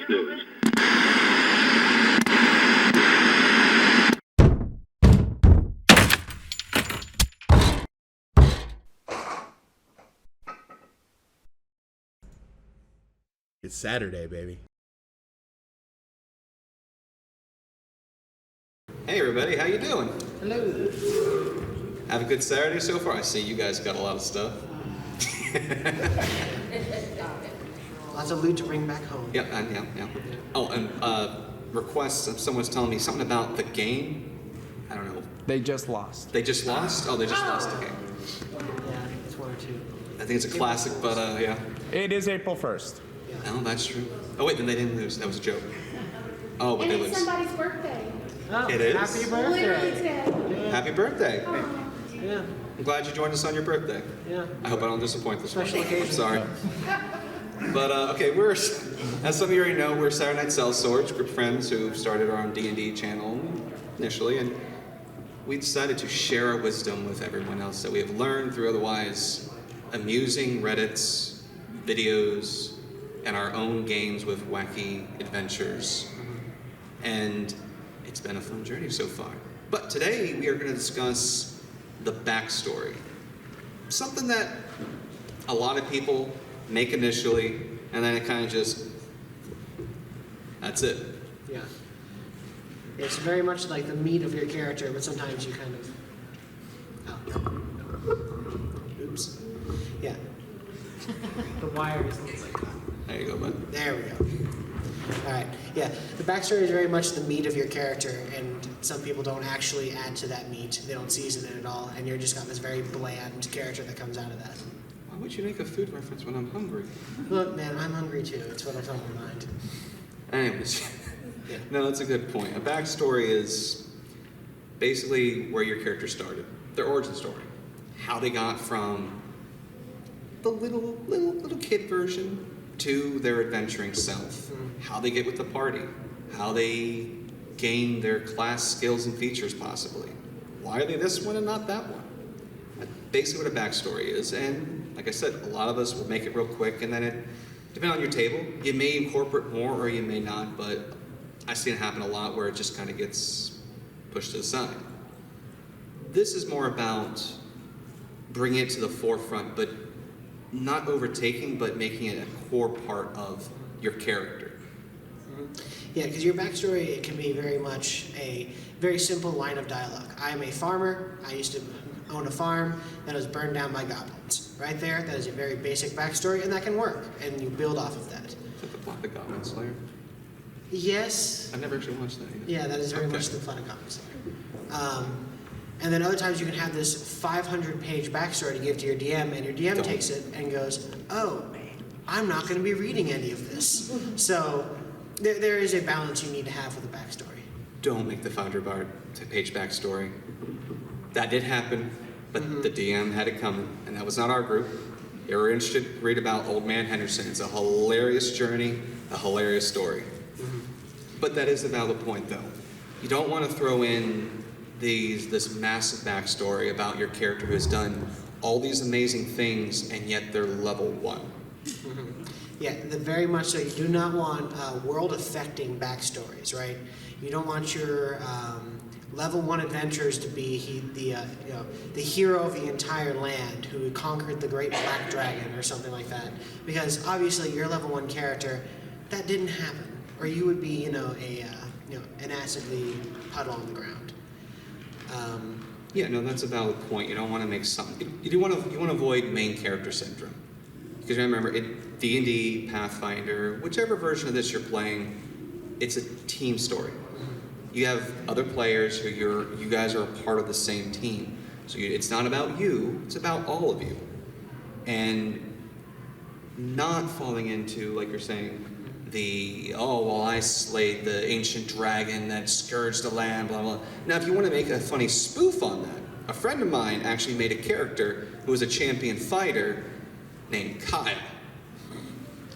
News. It's Saturday, baby. Hey everybody, how you doing? Hello. Have a good Saturday so far? I see you guys got a lot of stuff. Lots of loot to bring back home. Yeah. Oh, and requests. Someone's telling me something about the game. I don't know. They just lost. They just lost? Oh, they just lost the game. Yeah, it's one or two. I think it's a classic, but yeah. It is April 1st. Oh, that's true. Oh wait, then they didn't lose. That was a joke. Oh, but And they it's lose. somebody's birthday. Oh, It is? Happy Literally birthday. today. Happy birthday. Yeah, I'm glad you joined us on your birthday. yeah. I hope I don't disappoint this Special one. occasion. I'm sorry. But okay, as some of you already know, we're Saturday Night Sellswords, a group of friends who started our own D&D channel initially, and we decided to share our wisdom with everyone else that we have learned through otherwise amusing Reddits, videos, and our own games with wacky adventures. And it's been a fun journey so far. But today we are going to discuss the backstory. Something that a lot of people make initially, and then it kind of just, that's it. Yeah. It's very much like the meat of your character, but sometimes you kind of. Oh. Oops. Yeah. The wire is like that. There you go, bud. There we go. All right. Yeah. The backstory is very much the meat of your character, and some people don't actually add to that meat. They don't season it at all, and you're just got this very bland character that comes out of that. Why would you make a food reference when I'm hungry? Look, man, I'm hungry too. It's what's on my mind. Anyways, Yeah. no, that's a good point. A backstory is basically where your character started, their origin story, how they got from the little kid version to their adventuring self, how they get with the party, how they gain their class skills and features possibly. Why are they this one and not that one? That's basically what a backstory is, and like I said, a lot of us will make it real quick, and then depending on your table, you may incorporate more or you may not, but I've seen it happen a lot where it just kind of gets pushed to the side. This is more about bringing it to the forefront, but not overtaking, but making it a core part of your character. Yeah, because your backstory, it can be very much a very simple line of dialogue. I'm a farmer. I used to own a farm that was burned down by goblins. Right there, that is a very basic backstory, and that can work, and you build off of that. Is that the plot of Goblin Slayer? Yes. I never actually watched that yet. Yeah, that is very much the plot of Goblin Slayer. And then other times you can have this 500-page backstory to give to your DM, and your DM takes it and goes, oh, I'm not going to be reading any of this. So there is a balance you need to have with a backstory. Don't make the 500-page backstory. That did happen, but the DM had it coming, and that was not our group. If you were interested, read about Old Man Henderson. It's a hilarious journey, a hilarious story. But that is a valid point, though. You don't want to throw in this massive backstory about your character who has done all these amazing things, and yet they're level 1. Yeah, very much so. You do not want world-affecting backstories, right? You don't want your level 1 adventurers to be the hero of the entire land who conquered the great black dragon or something like that, because obviously your level 1 character, that didn't happen, or you would be an acidly puddle on the ground. Yeah, no, that's a valid point. You don't want to make something. You want to avoid main character syndrome, because remember, D&D, Pathfinder, whichever version of this you're playing, it's a team story. You have other players who you guys are a part of the same team. So it's not about you, it's about all of you. And not falling into, like you're saying, I slayed the ancient dragon that scourged the land, blah, blah. Now, if you want to make a funny spoof on that, a friend of mine actually made a character who was a champion fighter named Kyle.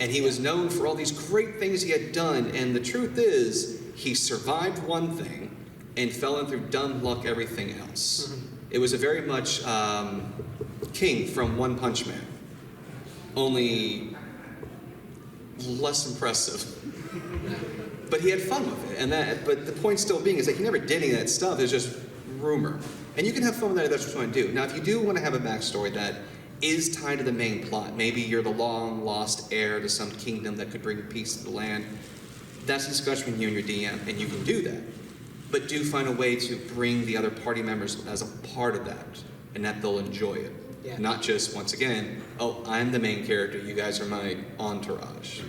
And he was known for all these great things he had done, and the truth is, he survived one thing and fell in through dumb luck everything else. It was a very much King from One Punch Man. Only less impressive. But he had fun with it, but the point still being is that he never did any of that stuff. It's just rumor. And you can have fun with that if that's what you want to do. Now, if you do want to have a backstory that is tied to the main plot, maybe you're the long lost heir to some kingdom that could bring peace to the land, that's a discussion between you and your DM, and you can do that. But do find a way to bring the other party members as a part of that, and that they'll enjoy it. Yeah. Not just, once again, oh, I'm the main character, you guys are my entourage.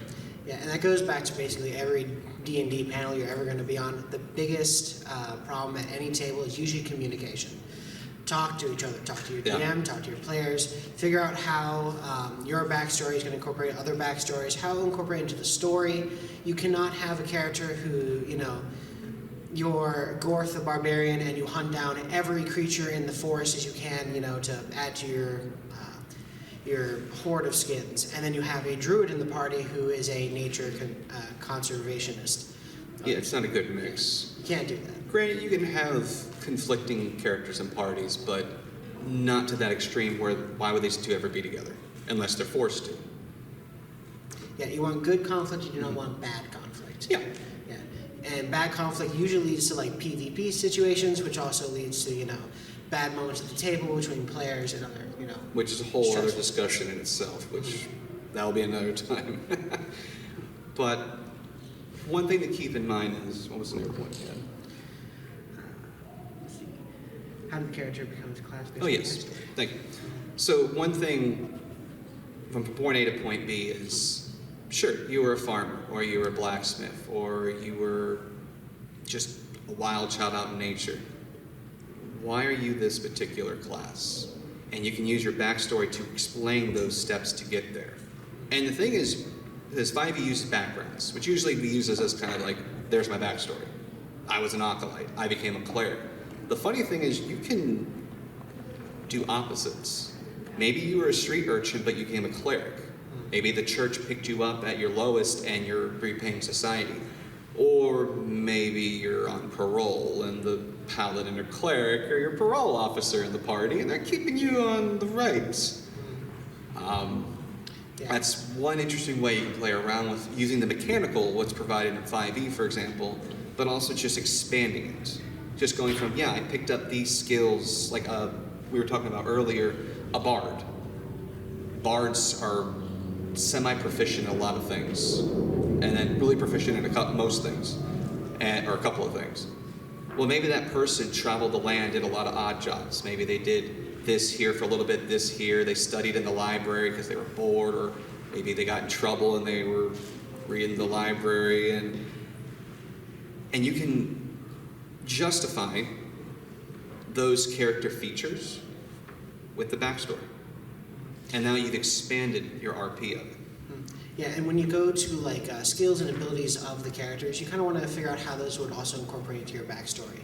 Yeah, and that goes back to basically every D&D panel you're ever going to be on. The biggest problem at any table is usually communication. Talk to each other, talk to your DM, talk to your players, figure out how your backstory is going to incorporate other backstories, how to incorporate into the story. You cannot have a character who, you're Gorth the Barbarian and you hunt down every creature in the forest as you can, to add to your hoard of skins. And then you have a druid in the party who is a nature conservationist. Yeah, it's not a good mix. You can't do that. Granted, you can have conflicting characters in parties, but not to that extreme where why would these two ever be together? Unless they're forced to. Yeah, you want good conflict, you do not want bad conflict. Yeah. Yeah. And bad conflict usually leads to like PvP situations, which also leads to, bad moments at the table between players and other, Which is a whole other stressful. discussion in itself, which that'll be another time. But one thing to keep in mind is, what was the other point again? How the character becomes class-based. Oh, yes. Thank you. So one thing from point A to point B is, sure, you were a farmer, or you were a blacksmith, or you were just a wild child out in nature. Why are you this particular class? And you can use your backstory to explain those steps to get there. And the thing is, this 5e uses backgrounds, which usually we use as kind of like, there's my backstory. I was an acolyte. I became a cleric. The funny thing is, you can do opposites. Maybe you were a street urchin, but you became a cleric. Maybe the church picked you up at your lowest and you're repaying society. Or maybe you're on parole and the paladin or cleric or your parole officer in the party and they're keeping you on the right. That's one interesting way you can play around with using the mechanical, what's provided in 5e, for example, but also just expanding it. Just going from, I picked up these skills, like we were talking about earlier, a bard. Bards are semi-proficient in a lot of things, and then really proficient in most things, or a couple of things. Well, maybe that person traveled the land, did a lot of odd jobs. Maybe they did this here for a little bit, this here. They studied in the library because they were bored, or maybe they got in trouble and they were reading the library, and you can justify those character features with the backstory. And now you've expanded your RP of it. Yeah, and when you go to like skills and abilities of the characters, you kind of want to figure out how those would also incorporate into your backstory.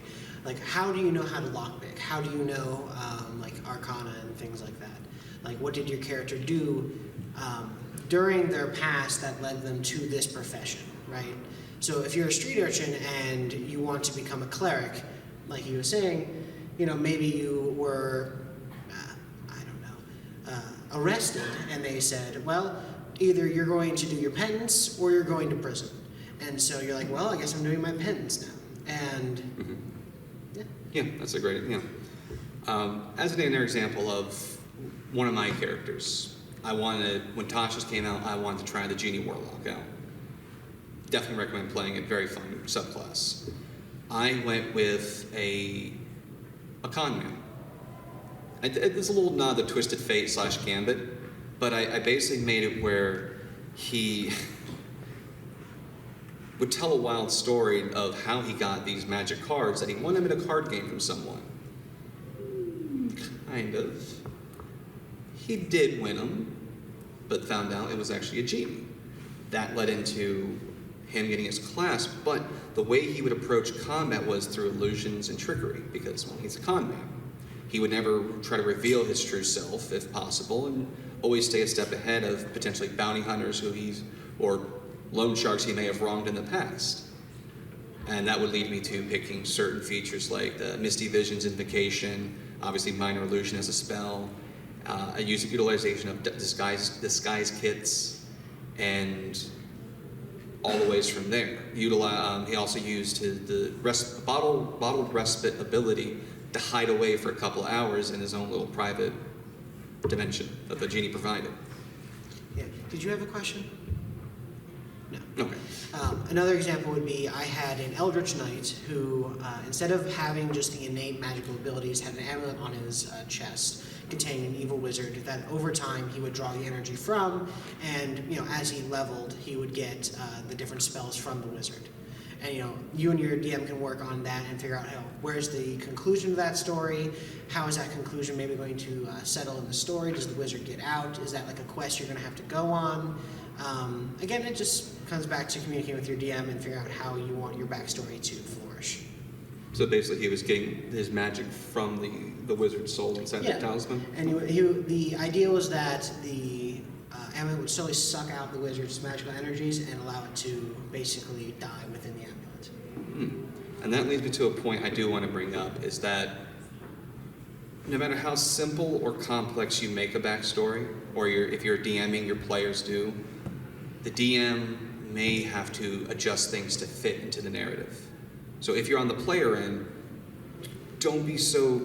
Like, how do you know how to lockpick? How do you know like arcana and things like that? Like, what did your character do during their past that led them to this profession, right? So if you're a street urchin and you want to become a cleric, like he was saying, maybe you were, arrested, and they said, well, either you're going to do your penance or you're going to prison. And so you're like, well, I guess I'm doing my penance now. And Yeah, that's a great, as another example of one of my characters, when Tasha's came out, I wanted to try the Genie Warlock out. Definitely recommend playing it, very fun subclass. I went with a con man. It's a little nod to Twisted Fate / Gambit, but I basically made it where he would tell a wild story of how he got these magic cards that he won them in a card game from someone. Kind of. He did win them, but found out it was actually a genie. That led into him getting his class, but the way he would approach combat was through illusions and trickery, because, well, he's a con man. He would never try to reveal his true self, if possible, and always stay a step ahead of potentially bounty hunters or loan sharks he may have wronged in the past. And that would lead me to picking certain features like the Misty Vision's Invocation, obviously Minor Illusion as a spell, utilization of disguise kits, and all the ways from there. He also used the bottled respite ability to hide away for a couple of hours in his own little private dimension that the genie provided. Yeah. Did you have a question? No. Okay. Another example would be I had an Eldritch Knight who, instead of having just the innate magical abilities, had an amulet on his chest containing an evil wizard that over time he would draw the energy from, and as he leveled, he would get the different spells from the wizard. And you and your DM can work on that and figure out where's the conclusion of that story, how is that conclusion maybe going to settle in the story, does the wizard get out, is that like a quest you're going to have to go on. Again, it just comes back to communicating with your DM and figuring out how you want your backstory to flourish. So basically, he was getting his magic from the wizard's soul inside the talisman. And the idea was that the amulet would slowly suck out the wizard's magical energies and allow it to basically die within the amulet. And that leads me to a point I do want to bring up, is that no matter how simple or complex you make a backstory, or if you're DMing, your players do, the DM may have to adjust things to fit into the narrative. So if you're on the player end, don't be so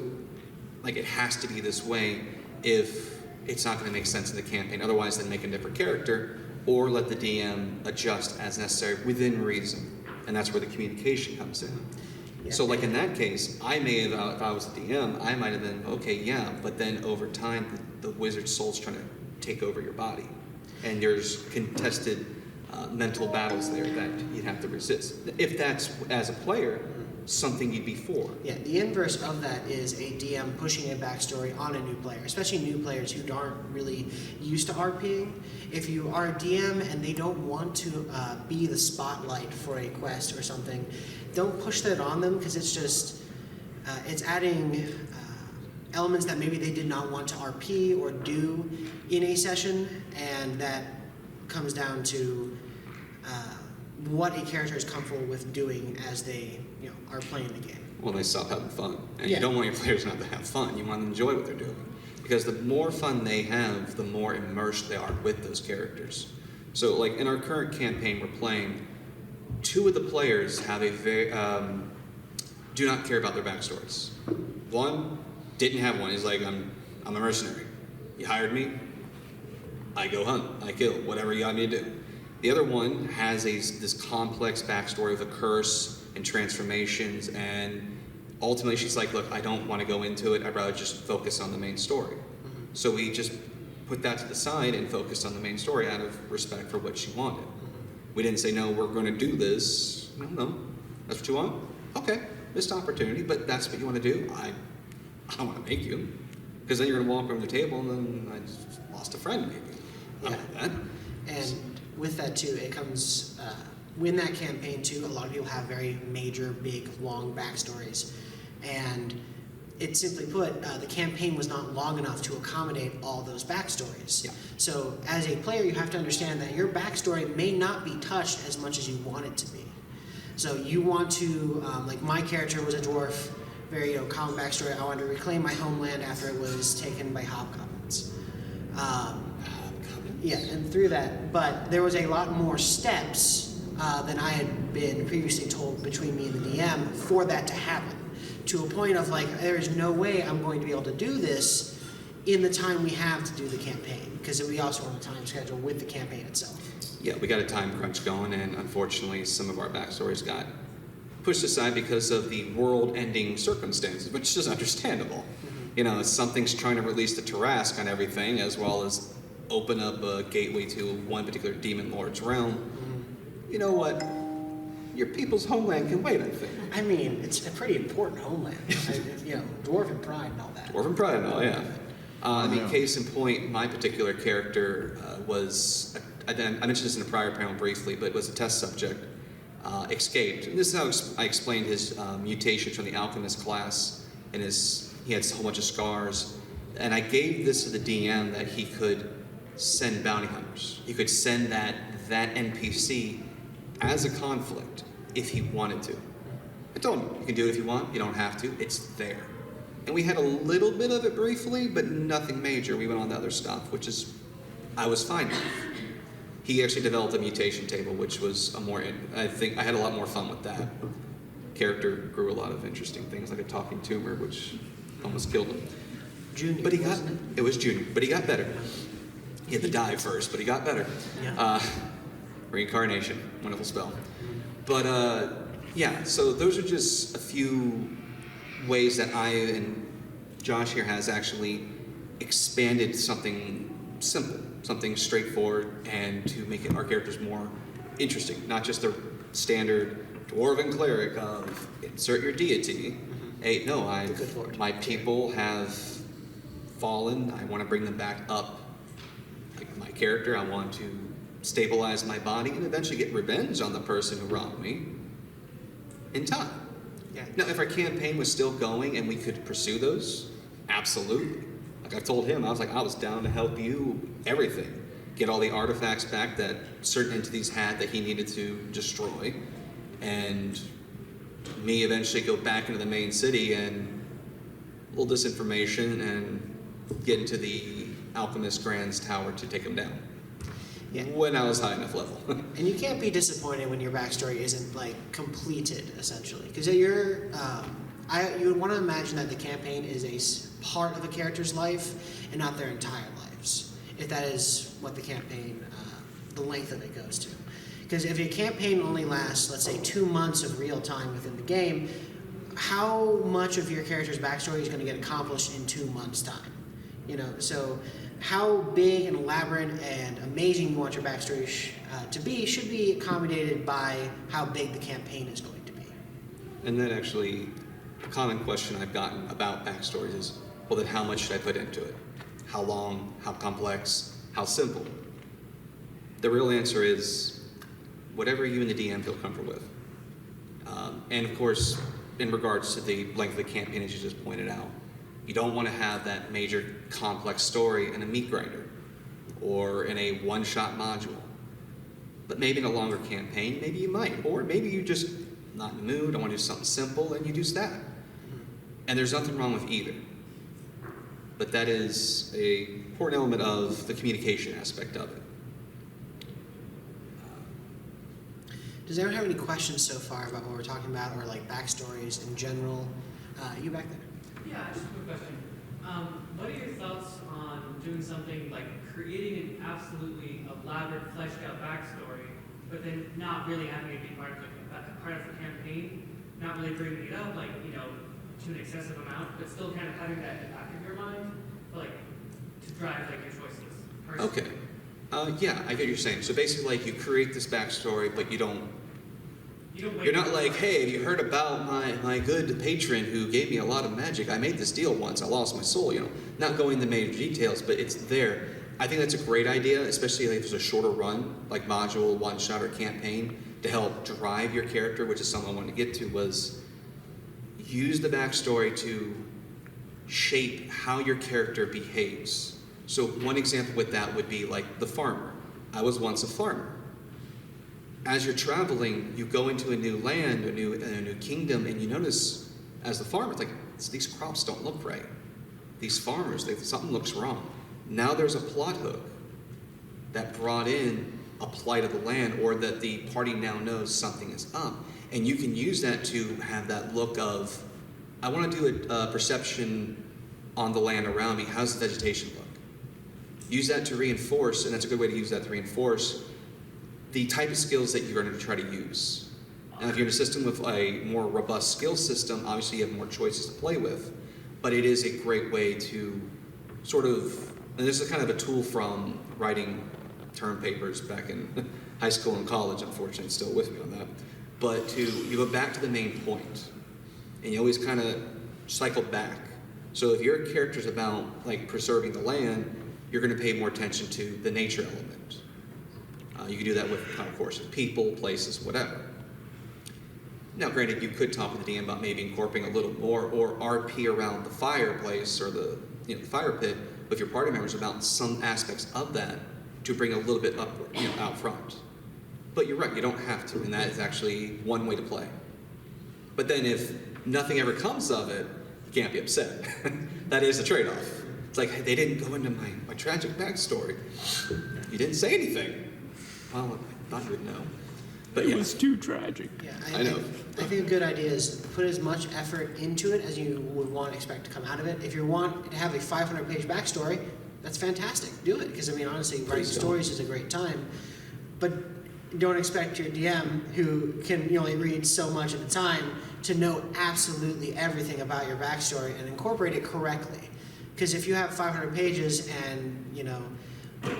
like it has to be this way if it's not going to make sense in the campaign. Otherwise, then make a different character, or let the DM adjust as necessary within reason. And that's where the communication comes in. Yeah. So like in that case, I may have, if I was the DM, I might have been, okay, yeah, but then over time, the wizard's soul's trying to take over your body. And there's contested mental battles there that you'd have to resist. If that's, as a player, something you'd be for. Yeah, the inverse of that is a DM pushing a backstory on a new player, especially new players who aren't really used to RPing. If you are a DM and they don't want to be the spotlight for a quest or something, don't push that on them, because it's just, it's adding elements that maybe they did not want to RP or do in a session, and that comes down to what a character is comfortable with doing as they are playing the game. Well, they stop having fun. And Yeah. you don't want your players not to have fun. You want them to enjoy what they're doing. Because the more fun they have, the more immersed they are with those characters. So, like, in our current campaign we're playing, 2 of the players have a very, do not care about their backstories. One didn't have one. He's like, I'm a mercenary. You hired me, I go hunt, I kill, whatever you got me to do. The other one has this complex backstory of a curse and transformations, and ultimately she's like, look, I don't want to go into it, I'd rather just focus on the main story. So we just put that to the side and focused on the main story out of respect for what she wanted. We didn't say, no, we're going to do this. No, that's what you want? Okay, missed opportunity, but that's what you want to do? I don't want to make you. Because then you're going to walk around the table and then I just lost a friend maybe. I don't want that. And with that too, it comes, in that campaign too, a lot of people have very major, big, long backstories. And it's simply put, the campaign was not long enough to accommodate all those backstories. Yeah. So as a player, you have to understand that your backstory may not be touched as much as you want it to be. So you want to, like my character was a dwarf, very common backstory. I wanted to reclaim my homeland after it was taken by hobgoblins. Yeah, and through that, but there was a lot more steps than I had been previously told between me and the DM for that to happen. To a point of like, there is no way I'm going to be able to do this in the time we have to do the campaign, because we also on a time schedule with the campaign itself. Yeah, we got a time crunch going, and unfortunately some of our backstories got pushed aside because of the world-ending circumstances, which is understandable. Something's trying to release the Tarask on everything, as well as open up a gateway to one particular demon lord's realm. You know what? Your people's homeland can wait, I think. I mean, it's a pretty important homeland. Dwarven pride and all that. Dwarven pride and all, yeah. I mean, case in point, my particular character was, I mentioned this in a prior panel briefly, but was a test subject, escaped. And this is how I explained his mutations from the alchemist class, and he had a whole bunch of scars. And I gave this to the DM that he could send bounty hunters. He could send that NPC as a conflict if he wanted to. I told him, you can do it if you want, you don't have to, it's there. And we had a little bit of it briefly, but nothing major. We went on to other stuff, which is, I was fine with. He actually developed a mutation table, which was I think I had a lot more fun with that. Character grew a lot of interesting things, like a talking tumor, which almost killed him. Junior, But he got, wasn't it was Junior, but he got better. He had to die first, but he got better. Yeah. Reincarnation, wonderful spell. But yeah, so those are just a few ways that I and Josh here has actually expanded something simple, something straightforward, and to make our characters more interesting, not just the standard dwarven cleric of insert your deity. Hey, no, Good Lord. my people have fallen. I want to bring them back up. Like my character, I want to stabilize my body and eventually get revenge on the person who wronged me in time. Yeah. Now, if our campaign was still going and we could pursue those, absolutely. Like I told him, I was down to help you everything. Get all the artifacts back that certain entities had that he needed to destroy, and me eventually go back into the main city and a little disinformation and get into the Alchemist Grand's tower to take him down. Yeah. When I was high enough level. And you can't be disappointed when your backstory isn't like completed, essentially, because you're. You would want to imagine that the campaign is a part of a character's life and not their entire lives, if that is what the campaign, the length of it goes to. Because if your campaign only lasts, let's say, 2 months of real time within the game, how much of your character's backstory is going to get accomplished in 2 months' time? You know, so how big and elaborate and amazing you want your backstory to be should be accommodated by how big the campaign is going to be. And then actually, a common question I've gotten about backstories is, well, then how much should I put into it? How long? How complex? How simple? The real answer is whatever you and the DM feel comfortable with. And of course, in regards to the length of the campaign, as you just pointed out, you don't want to have that major complex story in a meat grinder or in a one-shot module. But maybe in a longer campaign, maybe you might. Or maybe you just not in the mood, I want to do something simple, and you do that. And there's nothing wrong with either. But that is a important element of the communication aspect of it. Does anyone have any questions so far about what we're talking about, or like backstories in general? You back there? Yeah, just a quick question. What are your thoughts on doing something like creating an absolutely elaborate, fleshed out backstory, but then not really having it be part of the campaign, not really bringing it up, like, you know, to an excessive amount, but still kind of having that in the back of your mind, like, to drive like your choices personally? Okay. Yeah, I get what you're saying. So basically, like, you create this backstory, but you're not like, hey, have you heard about my good patron who gave me a lot of magic? I made this deal once, I lost my soul, you know. Not going into major details, but it's there. I think that's a great idea, especially if there's a shorter run, like module, one-shot, or campaign, to help drive your character, which is something I wanted to get to, was use the backstory to shape how your character behaves. So one example with that would be like the farmer. I was once a farmer. As you're traveling, you go into a new land, a new kingdom, and you notice, as the farmer, it's like, these crops don't look right. These farmers, something looks wrong. Now there's a plot hook that brought in a plight of the land, or that the party now knows something is up. And you can use that to have that look of, I want to do a perception on the land around me. How's the vegetation look? Use that to reinforce, and that's a good way to use that to reinforce the type of skills that you're going to try to use. Now, if you're in a system with a more robust skill system, obviously you have more choices to play with, but it is a great way to sort of, and this is kind of a tool from writing term papers back in high school and college, unfortunately, it's still with me on that, but you go back to the main point, and you always kind of cycle back. So if your character's about like preserving the land, you're going to pay more attention to the nature element. You can do that with, of course, people, places, whatever. Now, granted, you could talk with the DM about maybe incorporating a little more, or RP around the fireplace or the fire pit with your party members about some aspects of that to bring a little bit upward, out front. But you're right, you don't have to, and that is actually one way to play. But then if nothing ever comes of it, you can't be upset. That is the trade-off. It's like, hey, they didn't go into my tragic backstory. You didn't say anything. well, I thought you would know. But It yeah, was too tragic. Yeah, I know. I think a good idea is put as much effort into it as you would want to expect to come out of it. If you want to have a 500-page backstory, that's fantastic. Do it, because I mean, honestly, writing Please don't. stories is a great time. But don't expect your DM, who can only read so much at a time, to know absolutely everything about your backstory and incorporate it correctly. Because if you have 500 pages and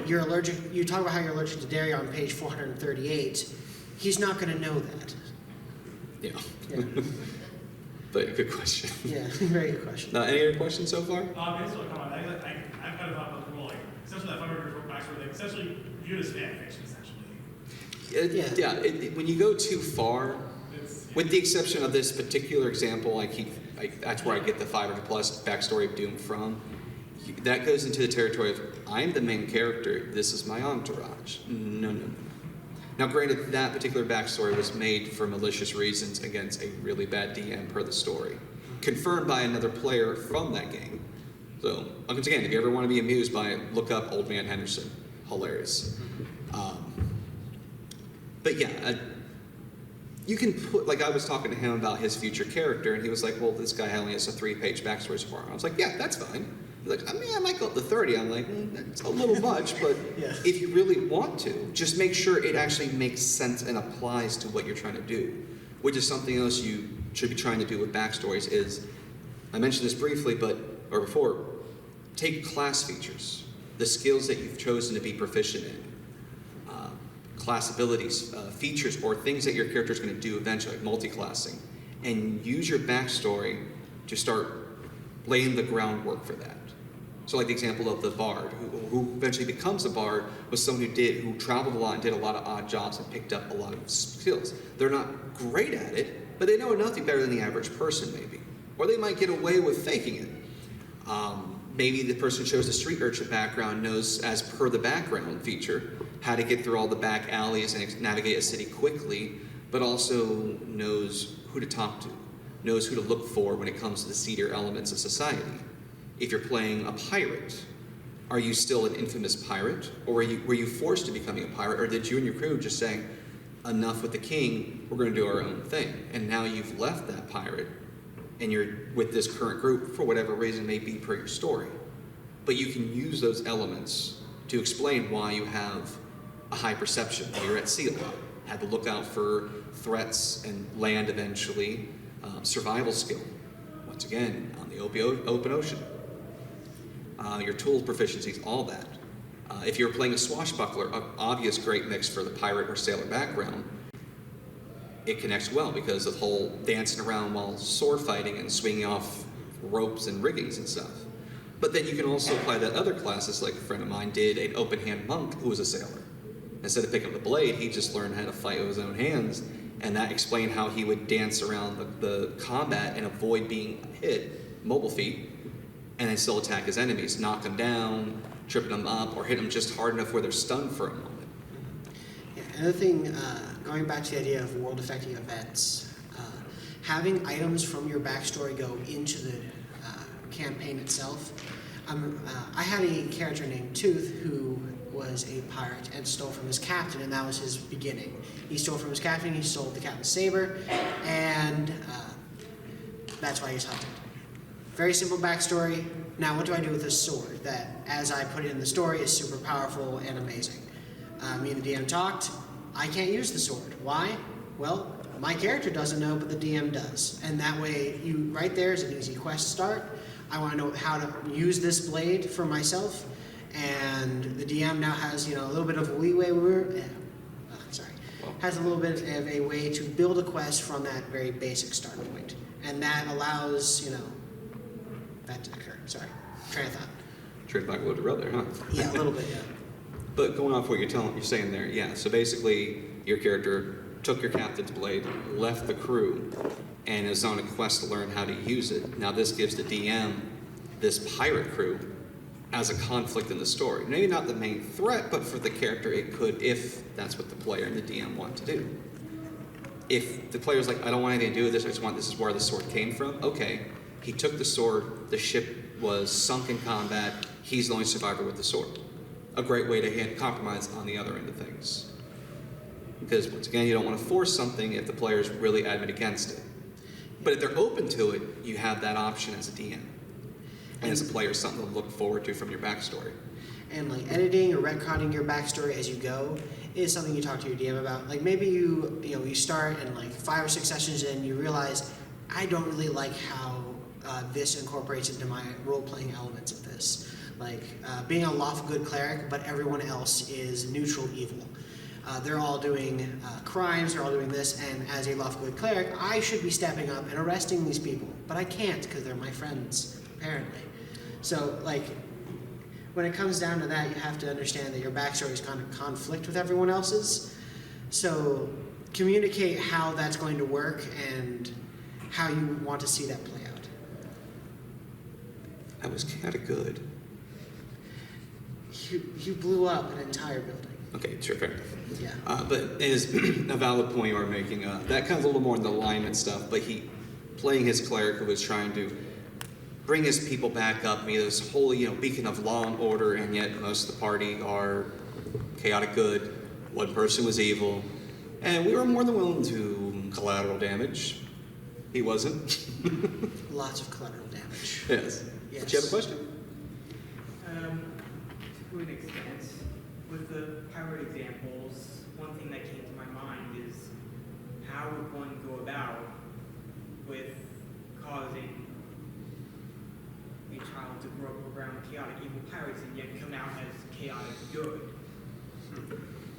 you're allergic, you talk about how you're allergic to dairy on page 438. He's not going to know that. yeah. Yeah, But good question. yeah, very good question. Now, any other questions so far? Basically, come on, I've kind of thought about the rule, like, essentially that 500 book backstory, like, essentially viewed as fan fiction, essentially. Yeah. When you go too far, It's, with the exception of this particular example, that's where I get the 500 plus backstory of Doom from. That goes into the territory of, I'm the main character, this is my entourage. No. Now, granted, that particular backstory was made for malicious reasons against a really bad DM per the story, confirmed by another player from that game. So, once again, if you ever want to be amused by it, look up Old Man Henderson. Hilarious. But yeah, you can put, like I was talking to him about his future character, and he was like, well, this guy only has a 3-page backstory so far. I was like, yeah, that's fine. He's like, I mean, I might go up to 30. I'm like, that's a little much, but Yeah. if you really want to, just make sure it actually makes sense and applies to what you're trying to do, which is something else you should be trying to do with backstories is, I mentioned this briefly, or before, take class features, the skills that you've chosen to be proficient in, class abilities, features, or things that your character is going to do eventually, like multi-classing, and use your backstory to start laying the groundwork for that. So like the example of the bard, who eventually becomes a bard, was someone who traveled a lot and did a lot of odd jobs and picked up a lot of skills. They're not great at it, but they know enough to be better than the average person maybe. Or they might get away with faking it. Maybe the person who chose the street urchin background knows, as per the background feature, how to get through all the back alleys and navigate a city quickly, but also knows who to talk to, knows who to look for when it comes to the seedier elements of society. If you're playing a pirate, are you still an infamous pirate? Or were you forced to becoming a pirate? Or did you and your crew just say, enough with the king, we're going to do our own thing? And now you've left that pirate, and you're with this current group for whatever reason may be per your story. But you can use those elements to explain why you have a high perception. You're at sea a lot, had to look out for threats and land eventually, survival skill, once again, on the open ocean. Your tools proficiencies, all that. If you're playing a swashbuckler, an obvious great mix for the pirate or sailor background, it connects well because of the whole dancing around while sword fighting and swinging off ropes and riggings and stuff. But then you can also apply that other classes, like a friend of mine did, an open hand monk who was a sailor. Instead of picking up the blade, he just learned how to fight with his own hands, and that explained how he would dance around the combat and avoid being hit, mobile feat, and then still attack his enemies, knock them down, tripping them up, or hit them just hard enough where they're stunned for a moment. Yeah, another thing, going back to the idea of world-affecting events, having items from your backstory go into the campaign itself. I had a character named Tooth who was a pirate and stole from his captain, and that was his beginning. He stole from his captain, he stole the captain's saber, and that's why he's hunted. Very simple backstory. Now, what do I do with this sword that, as I put it in the story, is super powerful and amazing? Me and the DM talked. I can't use the sword. Why? Well, my character doesn't know, but the DM does. And that way, right there is an easy quest start. I want to know how to use this blade for myself, and the DM now has a little bit of leeway. Has a little bit of a way to build a quest from that very basic start point, and that allows that to occur. Sorry, train of thought. Train back a little derailed there, huh? Yeah, a little bit. Yeah. But going off what you're saying there, yeah. So basically, your character took your captain's blade, left the crew, and is on a quest to learn how to use it. Now this gives the DM this pirate crew as a conflict in the story. Maybe not the main threat, but for the character it could, if that's what the player and the DM want to do. If the player's like, I don't want anything to do with this, this is where the sword came from, okay. He took the sword, the ship was sunk in combat, he's the only survivor with the sword. A great way to compromise on the other end of things. Because once again, you don't want to force something if the player is really adamant against it. But if they're open to it, you have that option as a DM. And as a player, something to look forward to from your backstory. And like editing or retconning your backstory as you go is something you talk to your DM about. Like maybe you start and like 5 or 6 sessions in, you realize I don't really like how this incorporates into my role-playing elements of this. Like being a lawful good cleric, but everyone else is neutral evil. They're all doing crimes, they're all doing this, and as a lawful good cleric, I should be stepping up and arresting these people, but I can't because they're my friends, apparently. So, like, when it comes down to that, you have to understand that your backstory is kind of conflict with everyone else's. So, communicate how that's going to work and how you want to see that play out. That was kind of good. You blew up an entire building. Okay, sure, fair enough. Yeah. But it is a valid point you are making. That comes a little more in the alignment stuff, but he, playing his cleric who was trying to bring his people back up, be this holy, beacon of law and order, and yet most of the party are chaotic good. One person was evil, and we were more than willing to collateral damage. He wasn't. Lots of collateral damage. Yes. Yes. Did you have a question? To an extent, with the pirate examples, one thing that came to my mind is how would one go about with causing a child to grow up around chaotic evil pirates and yet come out as chaotic good?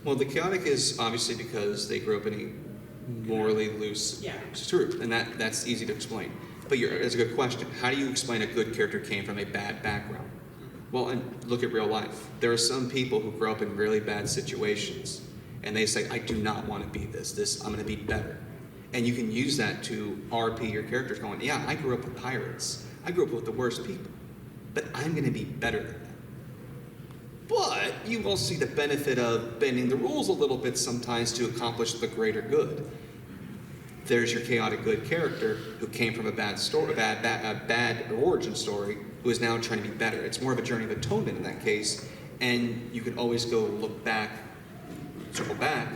Well, the chaotic is obviously because they grew up in a morally loose truth, and that's easy to explain. But it's a good question. How do you explain a good character came from a bad background? Well, and look at real life. There are some people who grow up in really bad situations, and they say, I do not want to be this, I'm going to be better. And you can use that to RP your characters going, yeah, I grew up with pirates. I grew up with the worst people, but I'm going to be better than them. But you will see the benefit of bending the rules a little bit sometimes to accomplish the greater good. There's your chaotic good character who came from a bad story, a bad origin story, who is now trying to be better. It's more of a journey of atonement in that case, and you can always go look back, circle back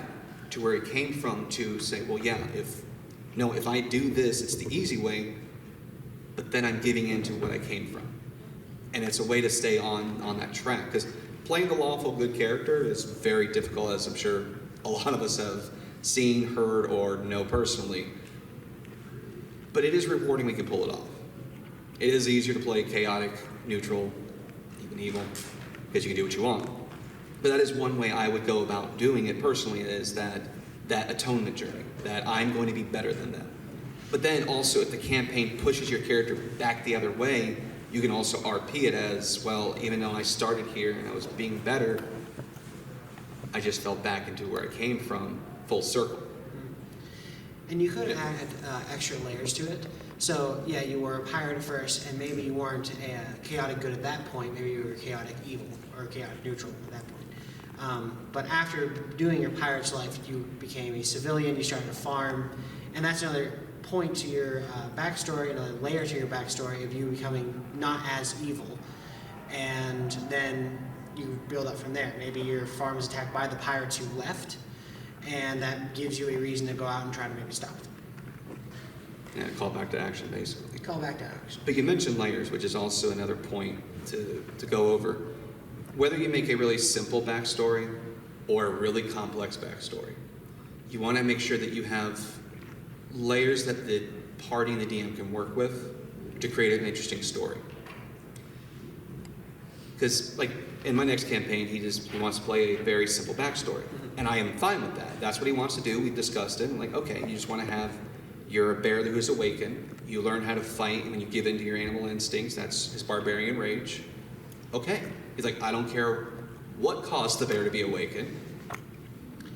to where he came from to say, well, yeah, if I do this, it's the easy way, but then I'm giving in to what I came from. And it's a way to stay on that track, because playing the lawful good character is very difficult, as I'm sure a lot of us have seen, heard, or know personally. But it is rewarding when you can pull it off. It is easier to play chaotic, neutral, even evil, because you can do what you want. But that is one way I would go about doing it personally, is that atonement journey, that I'm going to be better than them. But then also, if the campaign pushes your character back the other way, you can also RP it as, well, even though I started here and I was being better, I just fell back into where I came from, full circle. And you could add extra layers to it. So, yeah, you were a pirate at first, and maybe you weren't a chaotic good at that point. Maybe you were chaotic evil or chaotic neutral at that point. But after doing your pirate's life, you became a civilian, you started to farm, and that's another point to your backstory, another layer to your backstory of you becoming not as evil. And then you build up from there. Maybe your farm is attacked by the pirates who left, and that gives you a reason to go out and try to maybe stop them. Yeah, call back to action, basically. Call back to action. But you mentioned layers, which is also another point to go over. Whether you make a really simple backstory or a really complex backstory, you want to make sure that you have layers that the party and the DM can work with to create an interesting story. Because, like, in my next campaign, he wants to play a very simple backstory. And I am fine with that. That's what he wants to do. We've discussed it. I'm like, okay, you just want to have, you're a bear who is awakened. You learn how to fight when you give in to your animal instincts. That's his barbarian rage. Okay. He's like, I don't care what caused the bear to be awakened.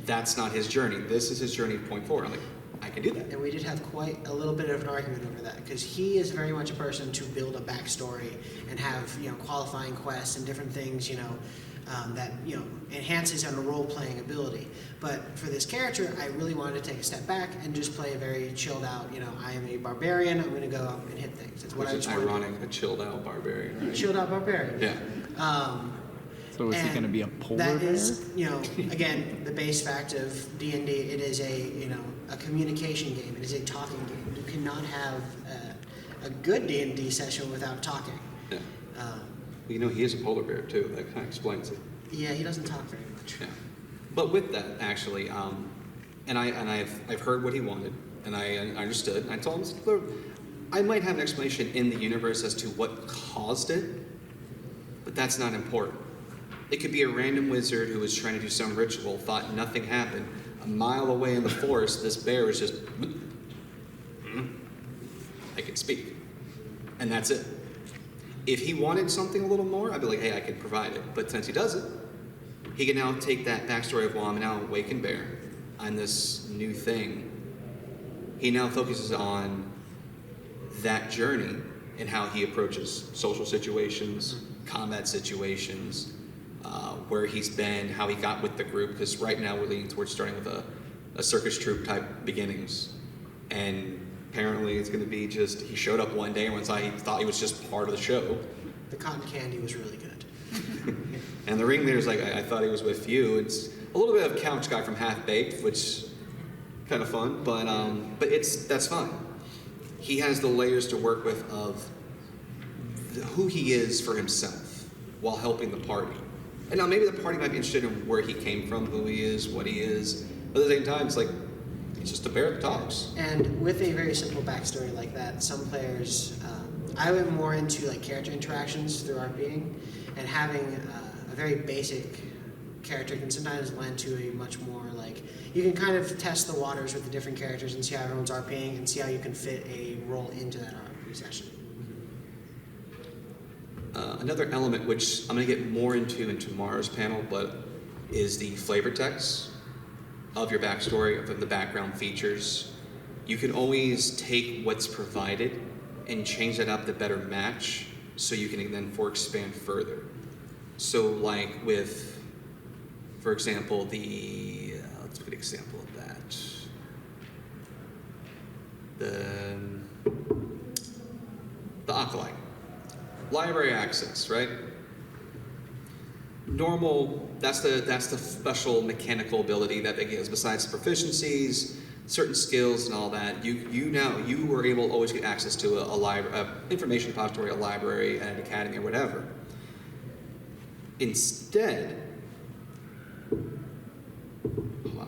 That's not his journey. This is his journey to point forward. I'm like, I can do that. And we did have quite a little bit of an argument over that, because he is very much a person to build a backstory and have, qualifying quests and different things, that, enhances on a role-playing ability. But for this character, I really wanted to take a step back and just play a very chilled out, I am a barbarian, I'm going to go out and hit things. That's what Which I is just wanted. ironic, a chilled out barbarian, right? Chilled out barbarian. Yeah. So is he And going to be a polar that bear? is, again, the base fact of D&D. It is a communication game. It is a talking game. You cannot have a good D&D session without talking. Yeah. Um, He is a polar bear too. That kind of explains it. yeah, he doesn't talk very much. Yeah. But with that, actually, I've heard what he wanted, and I understood. I told him, "Look, I might have an explanation in the universe as to what caused it, but that's not important. It could be a random wizard who was trying to do some ritual, thought nothing happened. A mile away in the forest, this bear was just, I can speak, and that's it. If he wanted something a little more, I'd be like, hey, I can provide it. But since he doesn't, he can now take that backstory of, well, I'm now awake and bear on this new thing. He now focuses on that journey and how he approaches social situations, combat situations, where he's been, how he got with the group, because right now we're leaning towards starting with a circus troupe type beginnings. And apparently it's going to be just, he showed up one day and he thought he was just part of the show. The cotton candy was really good. And the ringleader's like, I thought he was with you. It's a little bit of Couch Guy from Half Baked, which kind of fun, but that's fun. He has the layers to work with of who he is for himself while helping the party. And now maybe the party might be interested in where he came from, who he is, what he is. But at the same time, it's like, he's just a bear that talks. And with a very simple backstory like that, some players, I went more into like character interactions through RPing, and having a very basic character can sometimes lend to a much more like, you can kind of test the waters with the different characters and see how everyone's RPing and see how you can fit a role into that RP session. Another element, which I'm going to get more into in tomorrow's panel, but is the flavor text of your backstory, of the background features. You can always take what's provided and change that up to better match, so you can then expand further. So like with, for example, let's put an example of that. The Acolyte. Library access, right? Normal, that's the special mechanical ability that it gives. Besides proficiencies, certain skills and all that, you were able to always get access to a information repository, a library, an academy, or whatever. Instead, I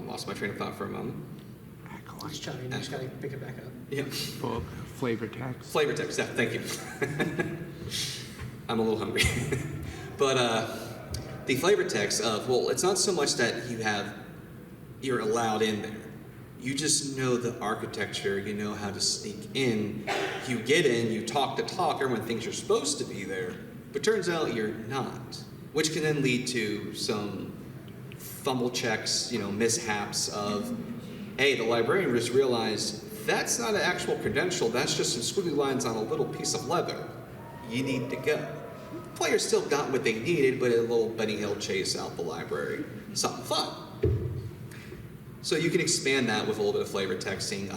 lost my train of thought for a moment. Just try, you just gotta pick it back up. Yeah. Well, flavor text. Flavor text, yeah, thank you. I'm a little hungry. But the flavor text of, well, it's not so much that you're allowed in there. You just know the architecture, you know how to sneak in. You get in, you talk the talk, everyone thinks you're supposed to be there, but turns out you're not, which can then lead to some fumble checks, mishaps of, hey, the librarian just realized that's not an actual credential, that's just some squiggly lines on a little piece of leather. You need to go. Players still got what they needed, but a little Benny Hill chase out the library. Something fun. So you can expand that with a little bit of flavor texting.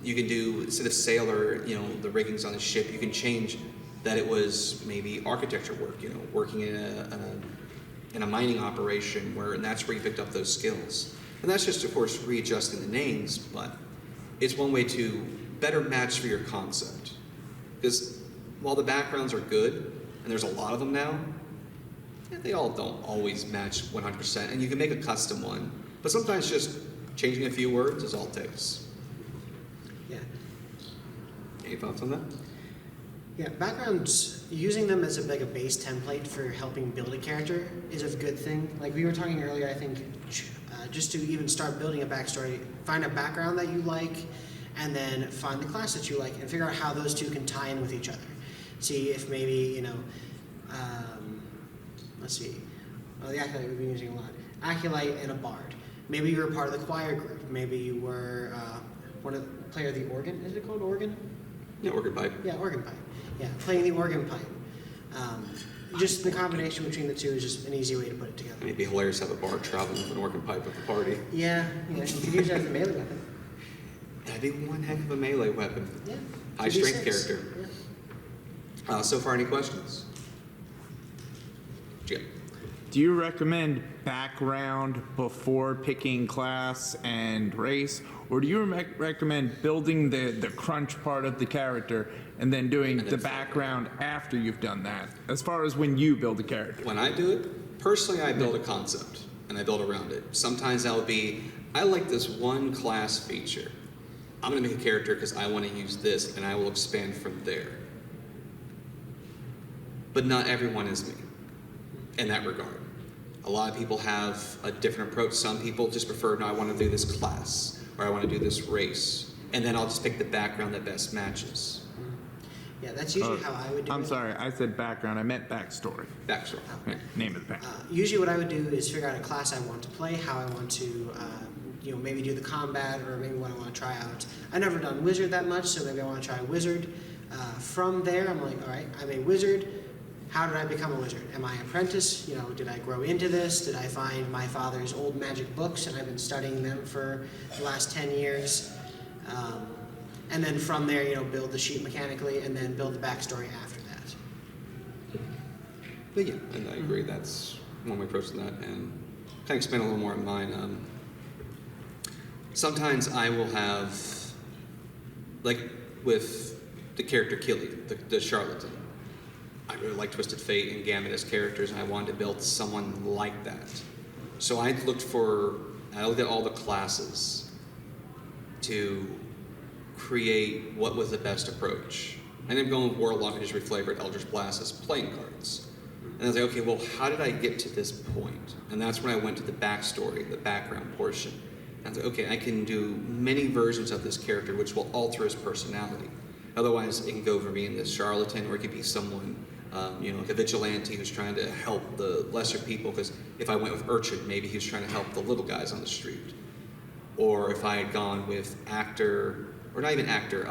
You can do, instead of sailor, the riggings on the ship, you can change that it was maybe architecture work, working in a mining operation, and that's where you picked up those skills. And that's just, of course, readjusting the names, but it's one way to better match for your concept. Because while the backgrounds are good, and there's a lot of them now, they all don't always match 100%, and you can make a custom one. But sometimes just changing a few words is all it takes. Yeah. Any thoughts on that? Yeah, backgrounds, using them as a base template for helping build a character is a good thing. Like we were talking earlier, I think just to even start building a backstory, find a background that you like, and then find the class that you like, and figure out how those two can tie in with each other. See if maybe, let's see, the Acolyte we've been using a lot. Acolyte and a Bard. Maybe you were part of the choir group. Maybe you were player of the organ. Is it called organ? Yeah, organ pipe. Yeah, organ pipe. Yeah, playing the organ pipe. Just the combination between the two is just an easy way to put it together. It'd be hilarious to have a bard traveling with an organ pipe at the party. Yeah, you can use it as a melee weapon. That'd be one heck of a melee weapon. Yeah. High strength 2d6. character. So far, any questions? Yeah. Do you recommend background before picking class and race, or do you recommend building the crunch part of the character and then doing the background after you've done that? As far as when you build a character. When I do it, personally, I build a concept and I build around it. Sometimes that will be, I like this one class feature. I'm going to make a character because I want to use this, and I will expand from there. But not everyone is me in that regard. A lot of people have a different approach. Some people just prefer, no, I want to do this class, or I want to do this race, and then I'll just pick the background that best matches. Yeah, that's usually how I would do it. I'm sorry, I said background, I meant backstory. Backstory. Yeah, name of the pack. Usually what I would do is figure out a class I want to play, how I want to, maybe do the combat, or maybe what I want to try out. I've never done wizard that much, so maybe I want to try wizard. From there, I'm like, all right, I'm a wizard. How did I become a wizard? Am I an apprentice? Did I grow into this? Did I find my father's old magic books and I've been studying them for the last 10 years? And then from there, build the sheet mechanically and then build the backstory after that. But yeah, and I agree, that's one way of approaching that, and kind of expand a little more on mine. Sometimes I will have, like with the character Killy, the charlatan. I really like Twisted Fate and Gambit as characters, and I wanted to build someone like that. So I looked at all the classes to create what was the best approach. And then going with Warlock and just reflavored Eldritch Blast as playing cards. And I was like, okay, well, how did I get to this point? And that's when I went to the backstory, the background portion. And I was like, okay, I can do many versions of this character which will alter his personality. Otherwise, it can go for being this charlatan, or it could be someone, like a vigilante who's trying to help the lesser people, because if I went with Urchin, maybe he was trying to help the little guys on the street. Or if I had gone with actor, or not even actor,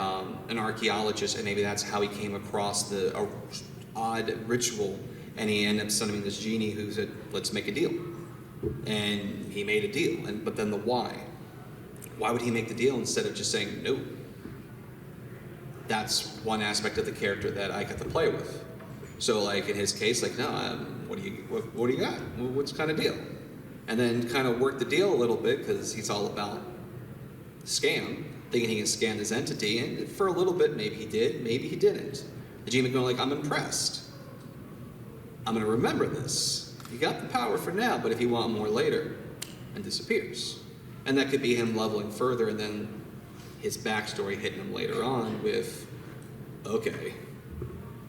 an archaeologist, and maybe that's how he came across the odd ritual, and he ended up summoning this genie who said, let's make a deal. And he made a deal, but then the why. Why would he make the deal instead of just saying no? That's one aspect of the character that I get to play with. So like in his case, like, no, what do you got? What's kind of deal? And then kind of work the deal a little bit, because he's all about scam, thinking he can scam this entity, and for a little bit, maybe he did, maybe he didn't. The genie going like, I'm impressed. I'm gonna remember this. You got the power for now, but if you want more later, and disappears. And that could be him leveling further, and then his backstory hitting him later on with, okay,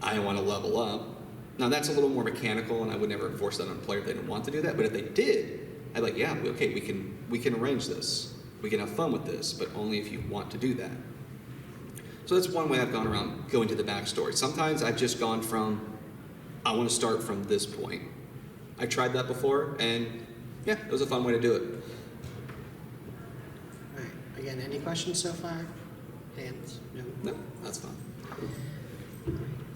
I want to level up. Now that's a little more mechanical, and I would never force that on a player if they didn't want to do that. But if they did, I'd like, yeah, okay, we can arrange this. We can have fun with this, but only if you want to do that. So that's one way I've gone around going to the backstory. Sometimes I've just gone from, I want to start from this point. I tried that before, and yeah, it was a fun way to do it. All right. Again, any questions so far? Hands? No? No, that's fine.